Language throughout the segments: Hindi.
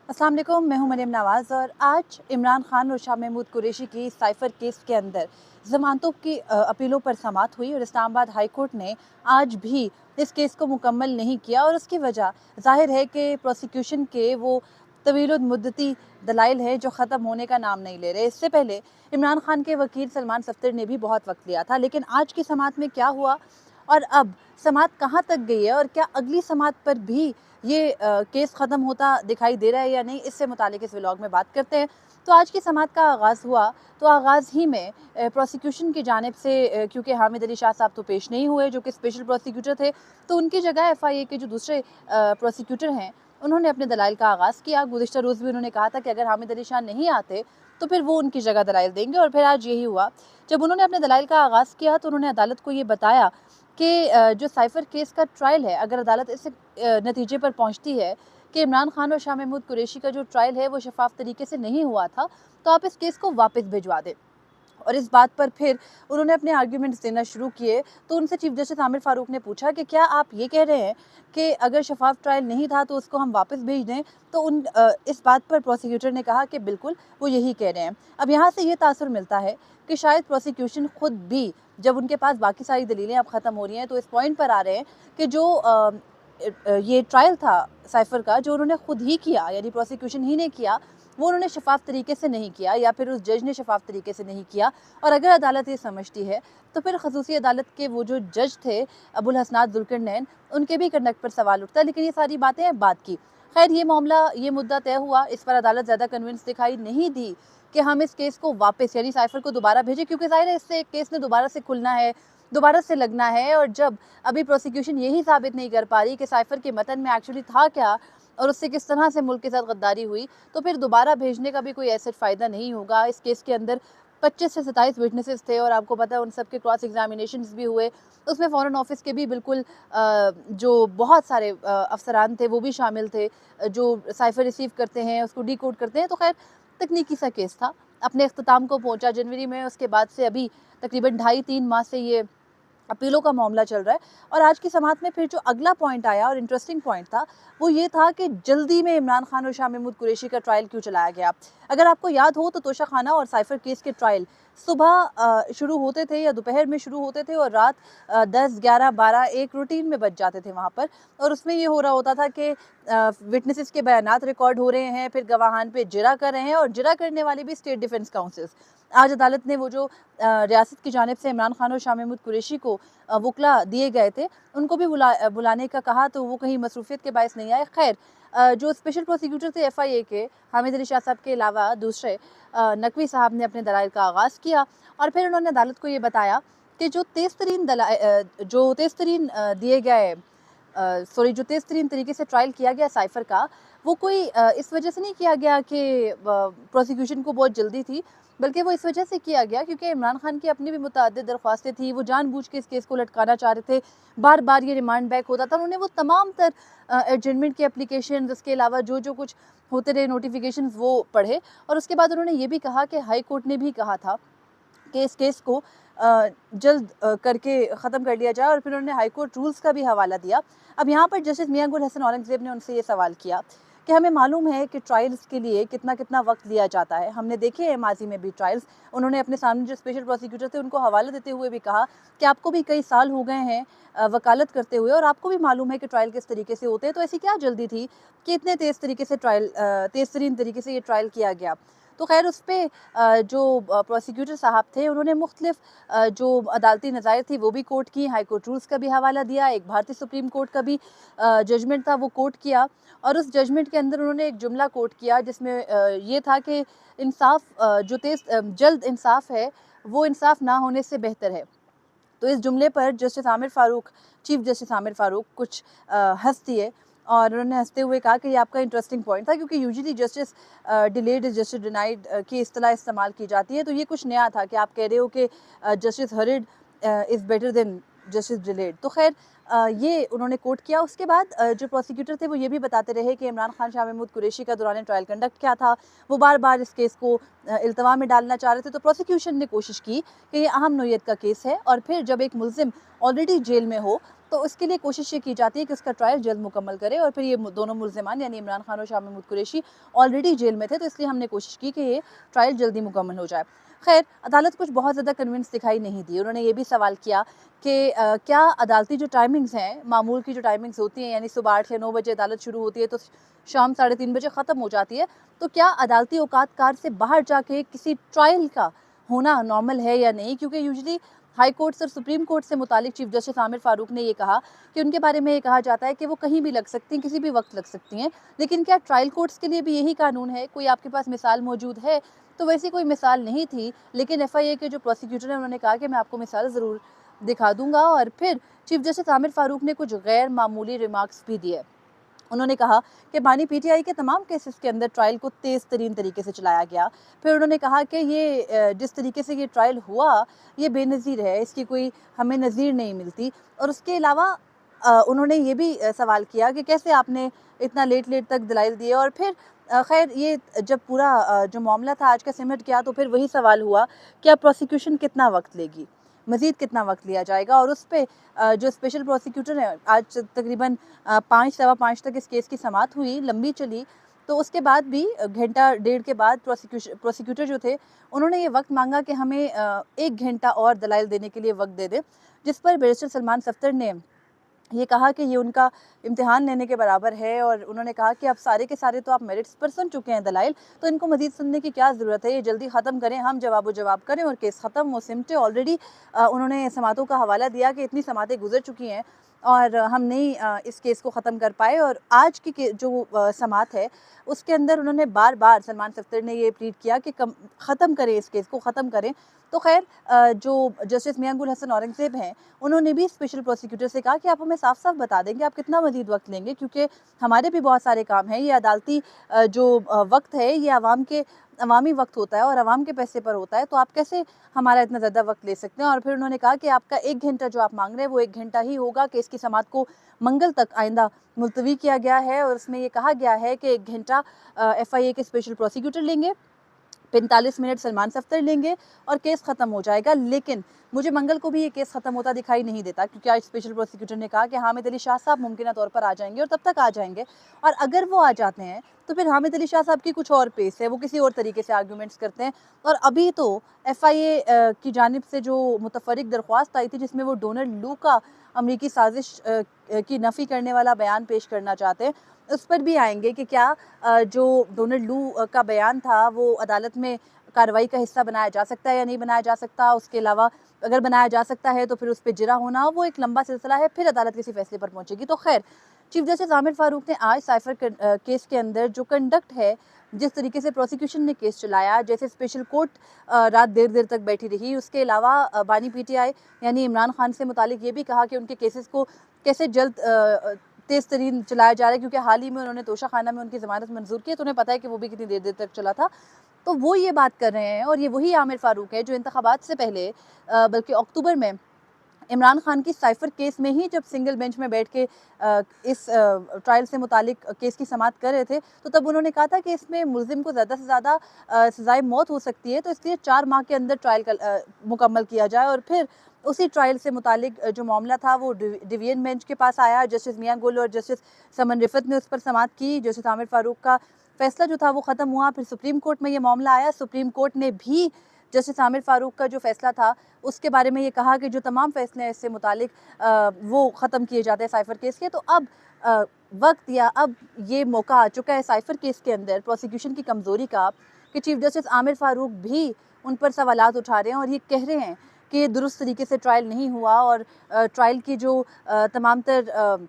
अस्सलाम वालेकुम, मैं हूं मरियम नवाज़ और आज इमरान खान और शाह महमूद कुरैशी की साइफ़र केस के अंदर ज़मानतों की अपीलों पर समाअत हुई और इस्लामाबाद हाई कोर्ट ने आज भी इस केस को मुकम्मल नहीं किया और उसकी वजह ज़ाहिर है कि प्रोसिक्यूशन के वो तवील मुद्दती दलाइल हैं जो ख़त्म होने का नाम नहीं ले रहे। इससे पहले इमरान खान के वकील सलमान सफ्तर ने भी बहुत वक्त लिया था, लेकिन आज की समाअत में क्या हुआ और अब समाअत कहाँ तक गई है और क्या अगली समाअत पर भी ये केस ख़त्म होता दिखाई दे रहा है या नहीं, इससे मुतालिक इस व्लॉग में बात करते हैं। तो आज की समाअत का आगाज़ हुआ तो आगाज़ ही में प्रोसिक्यूशन की जानिब से क्योंकि हामिद अली शाह साहब तो पेश नहीं हुए जो कि स्पेशल प्रोसिक्यूटर थे, तो उनकी जगह FIA के जो दूसरे प्रोसिक्यूटर हैं उन्होंने अपने दलाइल का आगाज़ किया। गुज़िश्ता रोज़ भी उन्होंने कहा था कि अगर हामिद अली शाह नहीं आते तो फिर वो उनकी जगह दलाइल देंगे और फिर आज यही हुआ। जब उन्होंने अपने दलाइल का आगाज़ किया तो उन्होंने अदालत को ये बताया कि जो साइफ़र केस का ट्रायल है, अगर अदालत इस नतीजे पर पहुंचती है कि इमरान खान और शाह महमूद कुरैशी का जो ट्रायल है वो शफाफ तरीके से नहीं हुआ था, तो आप इस केस को वापस भिजवा दें। और इस बात पर फिर उन्होंने अपने आर्ग्यूमेंट्स देना शुरू किए। तो उनसे चीफ जस्टिस आमिर फारूक ने पूछा कि क्या आप ये कह रहे हैं कि अगर शफाफ ट्रायल नहीं था तो उसको हम वापस भेज दें? तो इस बात पर प्रोसिक्यूटर ने कहा कि बिल्कुल वो यही कह रहे हैं। अब यहाँ से ये तासुर मिलता है कि शायद प्रोसिक्यूशन खुद भी, जब उनके पास बाकी सारी दलीलें अब ख़त्म हो रही हैं, तो इस पॉइंट पर आ रहे हैं कि जो ये ट्रायल था साइफ़र का, जो उन्होंने खुद ही किया, यानी प्रोसिक्यूशन ही ने किया, वो उन्होंने शफाफ तरीके से नहीं किया या फिर उस जज ने शफाफ तरीके से नहीं किया। और अगर अदालत ये समझती है तो फिर खसूसी अदालत के वो जो जज थे अबुल हसनात जुल्करनैन, उनके भी कंडक्ट पर सवाल उठता है। लेकिन ये सारी बातें बाद की। खैर, ये मामला, ये मुद्दा तय हुआ। इस पर अदालत ज़्यादा कन्विंस दिखाई नहीं दी कि हम इस केस को वापस, यानी साइफ़र को दोबारा भेजें, क्योंकि ज़ाहिर है इससे केस ने दोबारा से खुलना है, दोबारा से लगना है। और जब अभी प्रोसिक्यूशन यही साबित नहीं कर पा रही कि साइफ़र के मतन में एक्चुअली था क्या और उससे किस तरह से मुल्क के साथ गद्दारी हुई, तो फिर दोबारा भेजने का भी कोई ऐसा फ़ायदा नहीं होगा। इस केस के अंदर 25 से 27 विटनेसेस थे और आपको पता है उन सब के क्रॉस एग्जामिनेशंस भी हुए। उसमें फ़ॉरेन ऑफिस के भी बिल्कुल जो बहुत सारे अफसरान थे वो भी शामिल थे, जो साइफ़र रिसीव करते हैं, उसको डिकोड करते हैं। तो खैर, तकनीकी सा केस था, अपने इख्तिताम को पहुँचा जनवरी में। उसके बाद से अभी तकरीबन 2.5-3 माह से ये अपीलों का मामला चल रहा है। और आज की समाअत में फिर जो अगला पॉइंट आया और इंटरेस्टिंग पॉइंट था, वो ये था कि जल्दी में इमरान खान और शाह महमूद कुरैशी का ट्रायल क्यों चलाया गया। अगर आपको याद हो तो तोशा खाना और साइफ़र केस के ट्रायल सुबह शुरू होते थे या दोपहर में शुरू होते थे और रात 10, 11, 12 एक रूटीन में बज जाते थे वहाँ पर। और उसमें ये हो रहा होता था कि विटनेसेस के बयानात रिकॉर्ड हो रहे हैं, फिर गवाहान पे जिरा कर रहे हैं और जिरा करने वाले भी स्टेट डिफेंस काउंसिल्स। आज अदालत ने वो जो रियासत की जानिब से इमरान खान और शाह महमूद कुरैशी को वकला दिए गए थे, उनको भी बुलाने का कहा, तो वो कहीं मसरूफियत के बायस नहीं आए। खैर, जो स्पेशल प्रोसिक्यूटर थे FIA के, हामिद अली शाह साहब के अलावा दूसरे नकवी साहब ने अपने दलाइल का आगाज़ किया और फिर उन्होंने अदालत को ये बताया कि जो तेज़ तरीन दिए गए जो तेज़ तरीन तरीके से ट्रायल किया गया साइफ़र का, वो कोई इस वजह से नहीं किया गया कि प्रोसिक्यूशन को बहुत जल्दी थी, बल्कि वो इस वजह से किया गया क्योंकि इमरान खान की अपनी भी मुतअद्दिद दरख्वास्तें थी। वो जानबूझ के इस केस को लटकाना चाह रहे थे, बार-बार ये रिमांड बैक होता था। उन्होंने वो तमाम तर एडजमेंट की एप्लीकेशंस, इसके अलावा जो कुछ होते रहे नोटिफिकेशंस, वो पढ़े। और उसके बाद उन्होंने ये भी कहा कि हाई कोर्ट ने भी कहा था कि इस केस को जल्द करके ख़त्म कर लिया जाए और फिर उन्होंने हाई कोर्ट रूल्स का भी हवाला दिया। अब यहाँ पर जस्टिस मियां गुल हसन औरंगज़ेब ने उनसे ये सवाल किया कि हमें मालूम है कि ट्रायल्स के लिए कितना-कितना वक्त लिया जाता है। हमने देखे हैं माज़ी में भी ट्रायल्स। उन्होंने अपने सामने जो स्पेशल प्रोसिक्यूटर थे उनको हवाला देते हुए भी कहा कि आपको भी कई साल हो गए हैं वकालत करते हुए और आपको भी मालूम है कि ट्रायल किस तरीके से होते हैं, तो ऐसी क्या जल्दी थी कि इतने तेज़ तरीके से तेज़ तरीन तरीके से ये ट्रायल किया गया। तो खैर, उस पे जो प्रोसिक्यूटर साहब थे उन्होंने मुख्तलिफ जो अदालती नज़ायर थी वो भी कोट की, हाई कोर्ट रूल्स का भी हवाला दिया, एक भारतीय सुप्रीम कोर्ट का भी जजमेंट था वो कोट किया। और उस जजमेंट के अंदर उन्होंने एक जुमला कोट किया जिसमें ये था कि जल्द इंसाफ है वो इंसाफ ना होने से बेहतर है। तो इस जुमले पर चीफ जस्टिस आमिर फ़ारूक कुछ हँस दिए और उन्होंने हँसते हुए कहा कि ये आपका इंटरेस्टिंग पॉइंट था, क्योंकि usually justice delayed is justice denied की इस्तिलाह इस्तेमाल की जाती है। तो ये कुछ नया था कि आप कह रहे हो कि justice hurried is better than justice delayed. तो खैर, ये उन्होंने कोट किया। उसके बाद जो प्रोसिक्यूटर थे वो ये भी बताते रहे कि इमरान खान शाह महमूद कुरैशी का दौरान ट्रायल कंडक्ट क्या था, वो बार बार इस केस को इल्तवा में डालना चाह रहे थे। तो प्रोसिक्यूशन ने कोशिश की कि ये अहम नौयत का केस है और फिर जब एक मुल्जिम ऑलरेडी जेल में हो तो उसके लिए कोशिश ये की जाती है कि उसका ट्रायल जल्द मुकम्मल करे, और फिर ये दोनों मुल्जिमान यानी इमरान खान और शाह महमूद कुरैशी ऑलरेडी जेल में थे, तो इसलिए हमने कोशिश की कि ये ट्रायल जल्दी मुकम्मल हो जाए। खैर, अदालत कुछ बहुत ज़्यादा कन्विंस दिखाई नहीं दी। उन्होंने ये भी सवाल किया कि क्या अदालती जो टाइमिंग्स हैं, मामूल की जो टाइमिंग्स होती हैं, यानी सुबह 8 या 9 बजे अदालत शुरू होती है तो शाम 3:30 बजे ख़त्म हो जाती है, तो क्या अदालती औकात कार से बाहर जाके किसी ट्रायल का होना नॉर्मल है या नहीं? क्योंकि यूजुअली हाई कोर्ट्स और सुप्रीम कोर्ट से मुतालिक चीफ जस्टिस आमिर फ़ारूक ने ये कहा कि उनके बारे में ये कहा जाता है कि वो कहीं भी लग सकती हैं, किसी भी वक्त लग सकती हैं। लेकिन क्या ट्रायल कोर्ट्स के लिए भी यही कानून है? कोई आपके पास मिसाल मौजूद है? तो वैसी कोई मिसाल नहीं थी, लेकिन एफआईए के जो प्रोसिक्यूटर हैं उन्होंने कहा कि मैं आपको मिसाल ज़रूर दिखा दूंगा। और फिर चीफ जस्टिस आमिर फ़ारूक ने कुछ गैर मामूली रिमार्क्स भी दिए। उन्होंने कहा कि बानी पीटीआई के तमाम केसेस के अंदर ट्रायल को तेज़ तरीन तरीके से चलाया गया। फिर उन्होंने कहा कि ये जिस तरीके से ये ट्रायल हुआ ये बेनज़ीर है, इसकी कोई हमें नज़ीर नहीं मिलती। और उसके अलावा उन्होंने ये भी सवाल किया कि कैसे आपने इतना लेट लेट तक दलाइल दिए। और फिर खैर ये जब पूरा जो मामला था आज का सिमट गया तो फिर वही सवाल हुआ कि अब प्रोसिक्यूशन कितना वक्त लेगी, मज़ीद कितना वक्त लिया जाएगा। और उस पे जो स्पेशल प्रोसिक्यूटर है, आज तकरीबन 5 सवा 5 तक इस केस की समाअत हुई, लंबी चली। तो उसके बाद भी घंटा डेढ़ के बाद प्रोसिक्यूटर जो थे उन्होंने ये वक्त मांगा कि हमें 1 घंटा और दलाइल देने के लिए वक्त दे दें, जिस पर बैरिस्टर सलमान सफ्तर ने ये कहा कि ये उनका इम्तिहान लेने के बराबर है। और उन्होंने कहा कि अब सारे के सारे तो आप मेरिट्स पर सुन चुके हैं दलाइल, तो इनको मज़ीद सुनने की क्या ज़रूरत है, ये जल्दी ख़त्म करें, हम जवाब करें और केस ख़त्म वो सिमटे। ऑलरेडी उन्होंने समातों का हवाला दिया कि इतनी समातें गुजर चुकी हैं और हम नहीं इस केस को ख़त्म कर पाए। और आज की जो समात है उसके अंदर उन्होंने बार बार सलमान सफ्तर ने ये प्लीड किया कि ख़त्म करें, इस केस को ख़त्म करें। तो खैर जो जस्टिस मियां गुल हसन औरंगज़ेब हैं उन्होंने भी स्पेशल प्रोसिक्यूटर से कहा कि आप हमें साफ साफ बता देंगे आप कितना मज़ीद वक्त लेंगे, क्योंकि हमारे भी बहुत सारे काम हैं। ये अदालती जो वक्त है ये अवामी वक्त होता है और अवाम के पैसे पर होता है, तो आप कैसे हमारा इतना ज़्यादा वक्त ले सकते हैं। और फिर उन्होंने कहा कि आपका 1 घंटा जो आप मांग रहे हैं वो 1 घंटा ही होगा। केस की समाअत को मंगल तक आइंदा मुलतवी किया गया है और उसमें ये कहा गया है कि 1 घंटा एफआईए के स्पेशल प्रोसिक्यूटर लेंगे, 45 मिनट सलमान सफ्तर लेंगे और केस ख़त्म हो जाएगा। लेकिन मुझे मंगल को भी ये केस ख़त्म होता दिखाई नहीं देता, क्योंकि आज स्पेशल प्रोसिक्यूटर ने कहा कि हामिद अली शाह साहब मुमकिन तौर पर आ जाएंगे और तब तक आ जाएंगे। और अगर वो आ जाते हैं तो फिर हामिद अली शाह साहब की कुछ और पेस है, वो किसी और तरीके से आर्गूमेंट्स करते हैं। और अभी तो एफआईए की जानिब से जो मुतफरिक दरख्वास्त आई थी जिसमें वो डोनाल्ड लू का अमरीकी साजिश की नफ़ी करने वाला बयान पेश करना चाहते हैं, उस पर भी आएंगे कि क्या जो डोनाल्ड लू का बयान था वो अदालत में कार्रवाई का हिस्सा बनाया जा सकता है या नहीं बनाया जा सकता। उसके अलावा अगर बनाया जा सकता है तो फिर उस पर जिरा होना वो एक लंबा सिलसिला है, फिर अदालत किसी फैसले पर पहुंचेगी। तो खैर, चीफ जस्टिस आमिर फ़ारूक ने आज साइफर केस के अंदर जो कंडक्ट है, जिस तरीके से प्रोसिक्यूशन ने केस चलाया, जैसे स्पेशल कोर्ट रात देर देर तक बैठी रही, उसके अलावा बानी पीटीआई यानी इमरान खान से मुतालिक ये भी कहा कि उनके केसेस को कैसे जल्द तेज़ तरीन चलाया जा रहा है, क्योंकि हाल ही में उन्होंने तोशा खाना में उनकी ज़मानत मंजूर की है, तो उन्हें पता है कि वो भी कितनी देर देर तक चला था। तो वो ये बात कर रहे हैं और ये वही आमिर फ़ारूक है जो इंतखाबात से पहले बल्कि अक्टूबर में इमरान खान की साइफर केस में ही जब सिंगल बेंच में बैठ के इस ट्रायल से मुतालिक केस की समाअत कर रहे थे, तो तब उन्होंने कहा था कि इसमें मुल्जिम को ज़्यादा से ज़्यादा सज़ाए मौत हो सकती है, तो इसलिए 4 माह के अंदर ट्रायल मुकम्मल किया जाए। और फिर उसी ट्रायल से मुतालिक जो मामला था वो डिवीजन बेंच के पास आया। जस्टिस मियां गुल और जस्टिस समन रिफत ने उस पर समाअत की। जस्टिस आमिर फ़ारूक का फैसला जो था वो ख़त्म हुआ। फिर सुप्रीम कोर्ट में ये मामला आया। सुप्रीम कोर्ट ने भी जस्टिस आमिर फ़ारूक का जो फैसला था उसके बारे में ये कहा कि जो तमाम फैसले हैं इससे मुतालिक वो ख़त्म किए जाते हैं साइफर केस के। तो अब वक्त या अब ये मौका आ चुका है साइफर केस के अंदर प्रोसिक्यूशन की कमज़ोरी का कि चीफ जस्टिस आमिर फ़ारूक भी उन पर सवालात उठा रहे हैं और ये कह रहे हैं कि ये दुरुस्त तरीके से ट्रायल नहीं हुआ और ट्रायल की जो तमाम तर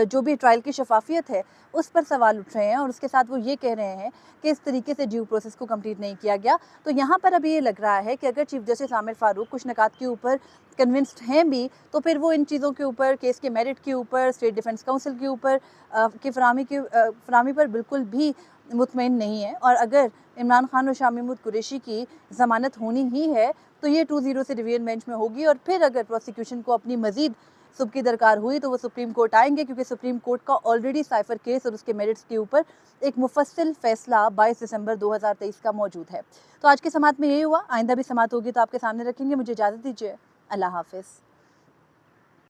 जो भी ट्रायल की शफाफियत है उस पर सवाल उठ रहे हैं। और उसके साथ वो ये कह रहे हैं कि इस तरीके से ड्यू प्रोसेस को कंप्लीट नहीं किया गया। तो यहाँ पर अभी ये लग रहा है कि अगर चीफ जस्टिस आमिर फ़ारूक कुछ निकात के ऊपर कन्विंस्ड हैं भी, तो फिर वो इन चीज़ों के ऊपर, केस के मेरिट के ऊपर, स्टेट डिफेंस काउंसिल के ऊपर की फरामी पर बिल्कुल भी मुतमईन नहीं है। और अगर इमरान खान और शाह महमूद कुरैशी की ज़मानत होनी ही है तो ये 2-0 से डिवीजन बेंच में होगी। और फिर अगर प्रोसिक्यूशन को अपनी मज़ीद सुबह की दरकार हुई तो वो सुप्रीम कोर्ट आएंगे, क्योंकि सुप्रीम कोर्ट का ऑलरेडी साइफर केस और उसके मेरिट्स के ऊपर एक मुफस्सिल फैसला 22 दिसंबर 2023 का मौजूद है। तो आज के समात में यही हुआ, आइंदा भी समात होगी तो आपके सामने रखेंगे। मुझे इजाज़त दीजिए, अल्लाह हाफिज़।